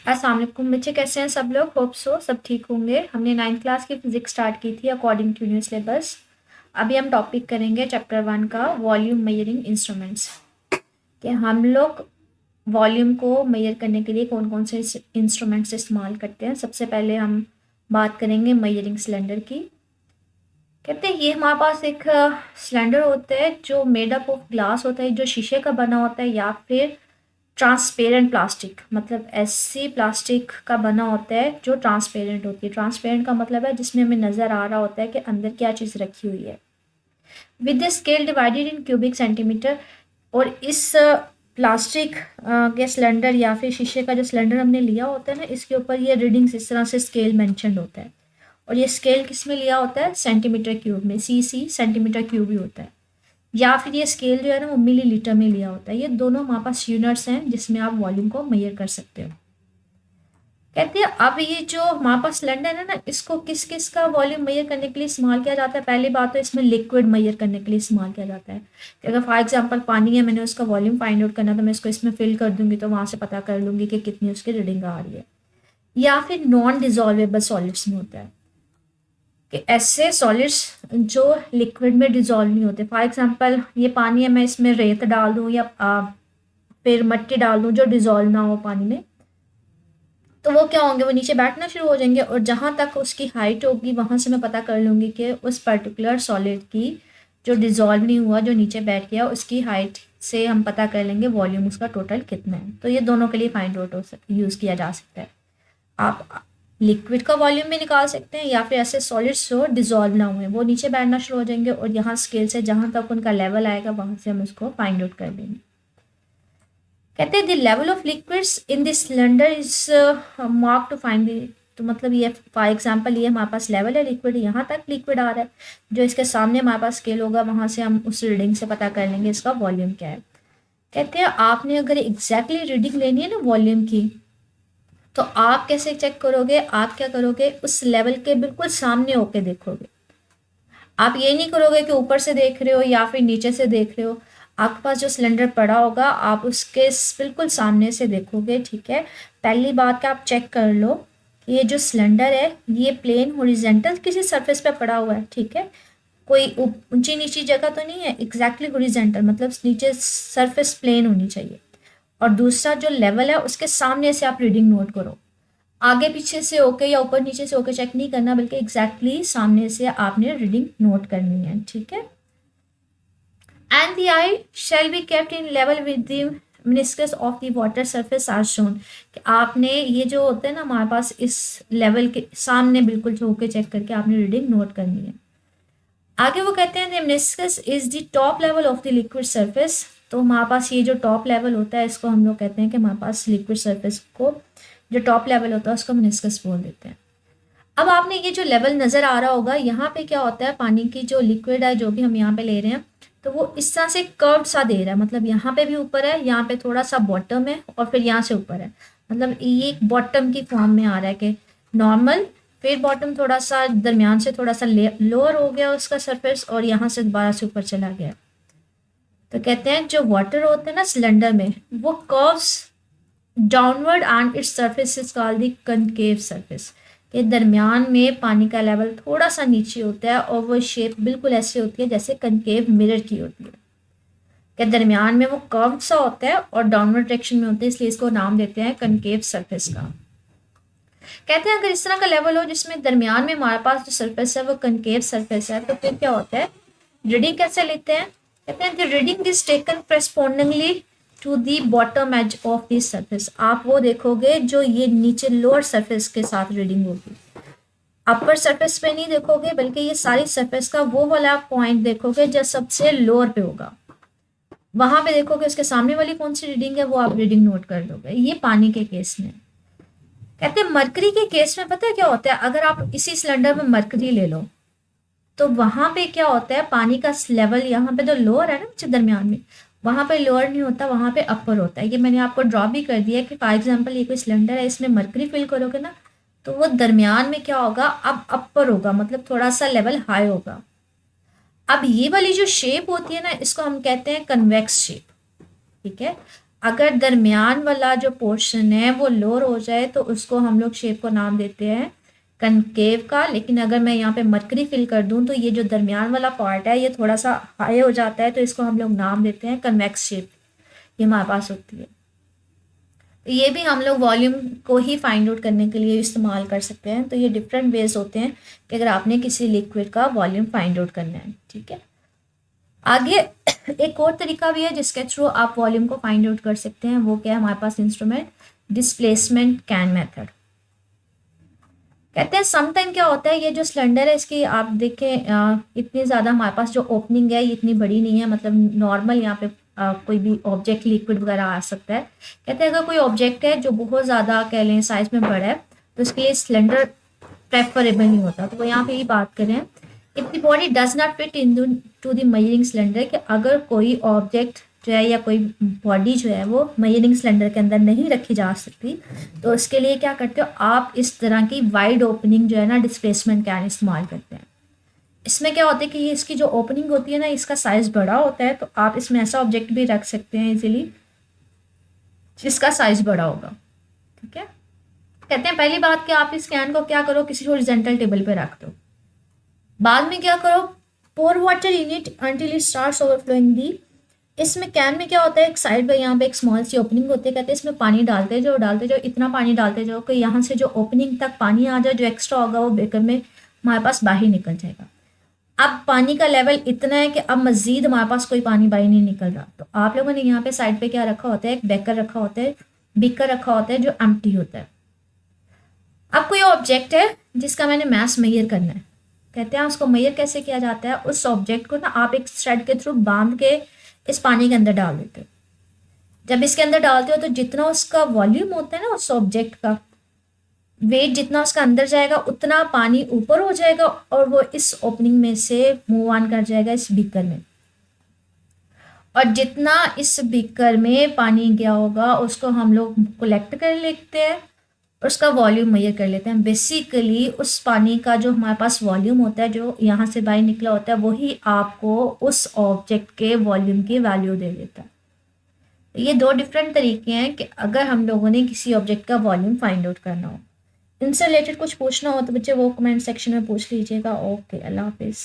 अस्सलाम वालेकुम बच्चे, कैसे हैं सब लोग। होप सो सब ठीक होंगे। हमने 9th क्लास की फिजिक्स स्टार्ट की थी अकॉर्डिंग टू न्यू सिलेबस। अभी हम टॉपिक करेंगे चैप्टर 1 का वॉल्यूम मेजरिंग इंस्ट्रूमेंट्स, कि हम लोग वॉल्यूम को मेजर करने के लिए कौन कौन से इंस्ट्रूमेंट्स इस्तेमाल करते हैं। सबसे पहले हम बात करेंगे मेजरिंग सिलेंडर की। कहते हैं ये हमारे पास एक सिलेंडर होता है जो मेड अप ऑफ ग्लास होता है, जो शीशे का बना होता है, या फिर ट्रांसपेरेंट प्लास्टिक, मतलब ऐसी प्लास्टिक का बना होता है जो ट्रांसपेरेंट होती है। ट्रांसपेरेंट का मतलब है जिसमें हमें नज़र आ रहा होता है कि अंदर क्या चीज़ रखी हुई है। With the scale divided in cubic centimetre. और इस प्लास्टिक के सिलेंडर या फिर शीशे का जो सिलेंडर हमने लिया होता है ना, इसके ऊपर ये रीडिंग्स इस तरह से स्केल मेंशन होता है। और ये स्केल किस में लिया होता है? सेंटीमीटर क्यूब में। सी सेंटीमीटर क्यूब ही होता है, या फिर ये स्केल जो है ना वो मिली लीटर में लिया होता है। ये दोनों हमारे पास यूनिट्स हैं जिसमें आप वॉल्यूम को मेजर कर सकते हो। कहते हैं अब ये जो हमारे पास सिलेंडर है ना, इसको किस किस का वॉल्यूम मेजर करने के लिए इस्तेमाल किया जाता है। पहली बात तो इसमें लिक्विड मेजर करने के लिए इस्तेमाल किया जाता है कि अगर फॉर एग्जांपल पानी है, मैंने उसका वॉल्यूम फाइंड आउट करना, तो मैं इसको इसमें फिल कर दूंगी तो वहाँ से पता कर लूँगी कि कितनी उसकी रीडिंग आ रही है। या फिर नॉन डिजॉल्वेबल सॉलिड्स में होता है कि ऐसे सॉलिड्स जो लिक्विड में डिजॉल्व नहीं होते। फॉर एग्जांपल ये पानी है, मैं इसमें रेत डाल दूँ या फिर मिट्टी डाल दूँ जो डिजॉल्व ना हो पानी में, तो वो क्या होंगे, वो नीचे बैठना शुरू हो जाएंगे। और जहाँ तक उसकी हाइट होगी वहाँ से मैं पता कर लूँगी कि उस पर्टिकुलर सॉलिड की जो डिजॉल्व नहीं हुआ, जो नीचे बैठ गया, उसकी हाइट से हम पता कर लेंगे वॉल्यूम उसका टोटल कितना है। तो ये दोनों के लिए फाइंड आउट यूज़ किया जा सकता है। आप लिक्विड का वॉल्यूम भी निकाल सकते हैं, या फिर ऐसे सॉलिड्स जो डिजॉल्व ना हुए वो नीचे बैठना शुरू हो जाएंगे, और यहाँ स्केल से जहाँ तक उनका लेवल आएगा वहाँ से हम उसको फाइंड आउट कर लेंगे। कहते हैं the level of liquids in this cylinder is mark to find the. तो मतलब ये फॉर एग्जांपल ये हमारे पास लेवल है लिक्विड, यहाँ तक लिक्विड आ रहा है, जो इसके सामने हमारे पास स्केल होगा वहाँ से हम उस रीडिंग से पता कर लेंगे इसका वॉल्यूम क्या है। कहते हैं आपने अगर एग्जैक्टली रीडिंग लेनी है ना वॉल्यूम की, तो आप कैसे चेक करोगे? आप क्या करोगे, उस लेवल के बिल्कुल सामने होके देखोगे। आप ये नहीं करोगे कि ऊपर से देख रहे हो या फिर नीचे से देख रहे हो। आपके पास जो सिलेंडर पड़ा होगा आप उसके बिल्कुल सामने से देखोगे, ठीक है। पहली बात का आप चेक कर लो कि ये जो सिलेंडर है ये प्लेन हॉरिजॉन्टल किसी सरफेस पे पड़ा हुआ है, ठीक है। कोई ऊंची नीची जगह तो नहीं है, एग्जैक्टली हॉरिजॉन्टल मतलब नीचे सरफेस प्लेन होनी चाहिए। और दूसरा जो लेवल है उसके सामने से आप रीडिंग नोट करो। आगे पीछे से होके या ऊपर नीचे से होके चेक नहीं करना, बल्कि एग्जैक्टली सामने से आपने रीडिंग नोट करनी है, ठीक है। And the eye shall be kept in level with the meniscus of the water surface are shown. कि आपने ये जो होता है ना हमारे पास इस लेवल के सामने बिल्कुल जो होके चेक करके आपने रीडिंग नोट करनी है। आगे वो कहते हैं the meniscus is the top level of the liquid surface. तो हमारे पास ये जो टॉप लेवल होता है इसको हम लोग कहते हैं कि हमारे पास लिक्विड सरफेस को जो टॉप लेवल होता है उसको मिनिस्कस बोल देते हैं। अब आपने ये जो लेवल नज़र आ रहा होगा, यहाँ पे क्या होता है, पानी की जो लिक्विड है जो भी हम यहाँ पे ले रहे हैं, तो वो इस तरह से कर्व सा दे रहा है। मतलब यहाँ पे भी ऊपर है, यहाँ पे थोड़ा सा बॉटम है, और फिर यहाँ से ऊपर है। मतलब ये एक बॉटम की फॉर्म में आ रहा है कि नॉर्मल, फिर बॉटम थोड़ा सा दरमियान से थोड़ा सा लोअर हो गया उसका सरफेस, और यहाँ से दोबारा से ऊपर चला गया। तो कहते हैं जो वाटर होता है ना सिलेंडर में, वो curves downward and its surface is called the concave surface. के दरमियान में पानी का लेवल थोड़ा सा नीचे होता है, और वो शेप बिल्कुल ऐसे होती है जैसे कनकेव मिरर की होती है। के दरमियान में वो कर्व सा होता है और डाउनवर्ड डायरेक्शन में होता है, इसलिए इसको नाम देते हैं कनकेव सरफेस का। कहते हैं अगर इस तरह का लेवल हो जिसमें दरमियान में हमारे पास जो सरफेस है वो कनकेव सरफेस है, तो फिर क्या होता है, रीडिंग कैसे लेते हैं। कहते हैं the reading is taken correspondingly to the bottom edge of this surface. आप वो देखोगे जो ये नीचे लोअर सरफेस के साथ रीडिंग होगी, अपर सरफेस पे नहीं देखोगे, बल्कि ये सारी सरफेस का वो वाला पॉइंट देखोगे जो सबसे लोअर पे होगा, वहां पे देखोगे उसके सामने वाली कौन सी रीडिंग है वो आप रीडिंग नोट कर लोगे। ये पानी के केस में। कहते हैं मरकरी के केस में पता है क्या होता है, अगर आप इसी सिलेंडर में मरकरी ले लो तो वहां पे क्या होता है, पानी का लेवल यहाँ पे जो लोअर है ना दरमियान में, वहां पे लोअर नहीं होता, वहां पे अपर होता है। ये मैंने आपको ड्रॉ भी कर दिया कि फॉर एग्जांपल ये कोई सिलेंडर है, इसमें मरकरी फिल करोगे ना, तो वो दरमियान में क्या होगा, अब अपर होगा, मतलब थोड़ा सा लेवल हाई होगा। अब ये वाली जो शेप होती है ना, इसको हम कहते हैं कन्वेक्स शेप, ठीक है। अगर दरमियान वाला जो पोर्शन है वो लोअर हो जाए तो उसको हम लोग शेप को नाम देते हैं कनकेव का। लेकिन अगर मैं यहाँ पे मरकरी फिल कर दूँ तो ये जो दरमियान वाला पार्ट है ये थोड़ा सा हाई हो जाता है, तो इसको हम लोग नाम देते हैं कन्वेक्स शेप। ये हमारे पास होती है। तो ये भी हम लोग वॉल्यूम को ही फाइंड आउट करने के लिए इस्तेमाल कर सकते हैं। तो ये डिफरेंट वेज होते हैं कि अगर आपने किसी लिक्विड का वॉल्यूम फाइंड आउट करना है। ठीक है, आगे एक और तरीका भी है जिसके थ्रू आप वॉल्यूम को फाइंड आउट कर सकते हैं। वो क्या है हमारे पास इंस्ट्रूमेंट, डिस्प्लेसमेंट कैन मेथड। कहते हैं समटाइम क्या होता है, ये जो सिलेंडर है इसकी आप देखें इतनी ज़्यादा हमारे पास जो ओपनिंग है ये इतनी बड़ी नहीं है, मतलब नॉर्मल यहाँ पे कोई भी ऑब्जेक्ट लिक्विड वगैरह आ सकता है। कहते हैं अगर कोई ऑब्जेक्ट है जो बहुत ज़्यादा कह लें साइज में बड़ा है तो उसके लिए सिलेंडर प्रेफरेबल नहीं होता। तो वो यहाँ पे ही बात करें, if the body does not fit into the measuring cylinder, कि अगर कोई ऑब्जेक्ट जो है या कोई बॉडी जो है वो मेजरिंग सिलेंडर के अंदर नहीं रखी जा सकती, तो उसके लिए क्या करते हो आप, इस तरह की वाइड ओपनिंग जो है ना डिस्प्लेसमेंट कैन इस्तेमाल करते हैं। इसमें क्या होता है कि ये इसकी जो ओपनिंग होती है ना इसका साइज बड़ा होता है, तो आप इसमें ऐसा ऑब्जेक्ट भी रख सकते हैं इजीली जिसका साइज बड़ा होगा। ठीक है, कहते हैं पहली बात कि आप इस कैन को क्या करो, किसी हॉरिजॉन्टल टेबल पे रख दो। बाद में क्या करो, pour water in it until it starts overflowing the. इसमें कैन में क्या होता है, एक साइड पे यहाँ पे एक स्मॉल सी ओपनिंग होती है। कहते हैं इसमें पानी डालते जाओ, इतना पानी डालते जाओ कि यहाँ से जो ओपनिंग तक पानी आ जाए, जो एक्स्ट्रा होगा वो बेकर में हमारे पास बाहर निकल जाएगा। अब पानी का लेवल इतना है कि अब मज़ीद हमारे पास कोई पानी बाहर नहीं निकल रहा, तो आप लोगों ने यहाँ पे साइड पे क्या रखा होता है, एक बेकर रखा होता है, बीकर रखा होता है जो एम्प्टी होता है। अब कोई ऑब्जेक्ट है जिसका मैंने मास मेजर करना है। कहते हैं उसको मेजर कैसे किया जाता है, उस ऑब्जेक्ट को ना आप एक थ्रेड के थ्रू बांध के इस पानी के अंदर डाल देते हो। जब इसके अंदर डालते हो तो जितना उसका वॉल्यूम होता है ना उस ऑब्जेक्ट का वेट, जितना उसका अंदर जाएगा उतना पानी ऊपर हो जाएगा और वो इस ओपनिंग में से मूव ऑन कर जाएगा इस बीकर में। और जितना इस बीकर में पानी गया होगा उसको हम लोग कलेक्ट कर लेते हैं, उसका वॉल्यूम मेजर कर लेते हैं। बेसिकली उस पानी का जो हमारे पास वॉल्यूम होता है जो यहाँ से बाहर निकला होता है वही आपको उस ऑब्जेक्ट के वॉल्यूम की वैल्यू दे देता है। ये दो डिफरेंट तरीके हैं कि अगर हम लोगों ने किसी ऑब्जेक्ट का वॉल्यूम फाइंड आउट करना हो। इनसे रिलेटेड कुछ पूछना हो तो बच्चे वो कमेंट सेक्शन में पूछ लीजिएगा। ओके, अल्लाह हाफिज़।